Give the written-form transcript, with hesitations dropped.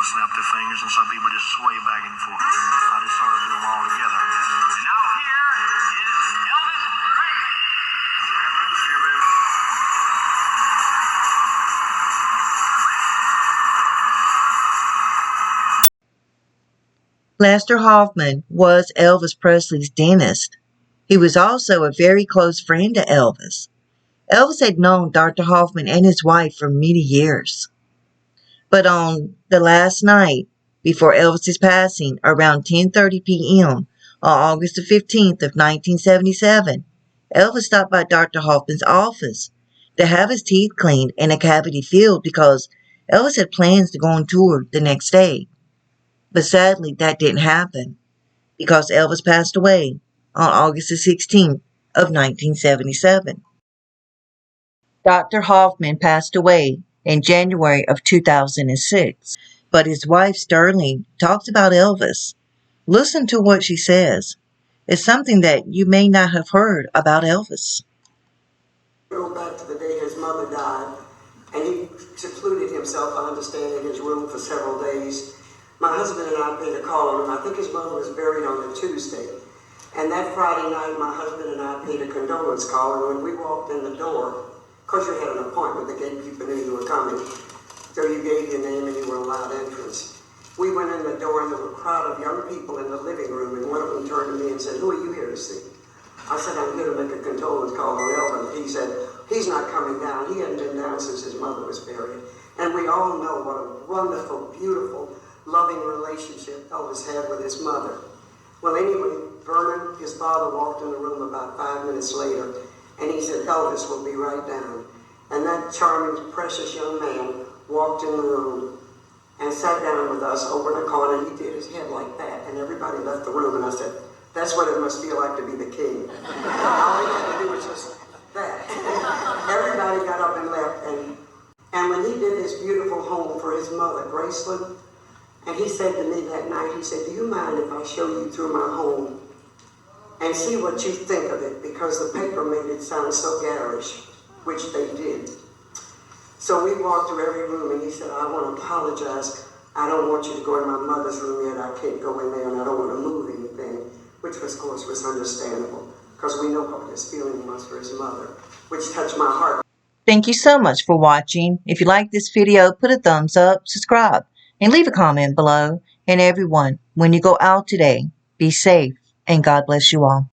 snap their fingers, and some people just sway back and forth. I just sort of do them all together. And now here is Elvis Presley. Here, baby. Lester Hoffman was Elvis Presley's dentist. He was also a very close friend to Elvis. Elvis had known Dr. Hoffman and his wife for many years. But on the last night before Elvis's passing, around 10:30 p.m. on August the 15th of 1977, Elvis stopped by Dr. Hoffman's office to have his teeth cleaned and a cavity filled because Elvis had plans to go on tour the next day. But sadly, that didn't happen because Elvis passed away on August the 16th of 1977. Dr. Hoffman passed away in January of 2006, but his wife Sterling talks about Elvis. Listen to what she says. It's something that you may not have heard about Elvis. Go back to the day his mother died, and he secluded himself, I understand, in his room for several days. My husband and I paid a call on him. I think his mother was buried on a Tuesday. And that Friday night, my husband and I paid a condolence call, and when we walked in the door, of course you had an appointment, the gatekeeper knew you were coming, so you gave your name and you were allowed entrance. We went in the door and there were a crowd of young people in the living room, and one of them turned to me and said, "Who are you here to see?" I said, "I'm here to make a condolence call on Elvis." He said, "He's not coming down. He hadn't been down since his mother was buried." And we all know what a wonderful, beautiful, loving relationship Elvis had with his mother. Well, anyway, Vernon, his father, walked in the room about 5 minutes later, and he said, "Elvis will be right down." And that charming, precious young man walked in the room and sat down with us over in a corner. He did his head like that, and everybody left the room. And I said, "That's what it must feel like to be the king." All he had to do was just that. Everybody got up and left, and when he did this beautiful home for his mother, Graceland, and he said to me that night, he said, "Do you mind if I show you through my home and see what you think of it?" Because the paper made it sound so garish, which they did. So we walked through every room, and he said, "I want to apologize. I don't want you to go in my mother's room yet. I can't go in there, and I don't want to move anything," which, of course, was understandable because we know what his feeling was for his mother, which touched my heart. Thank you so much for watching. If you like this video, put a thumbs up, subscribe, and leave a comment below. And everyone, when you go out today, be safe, and God bless you all.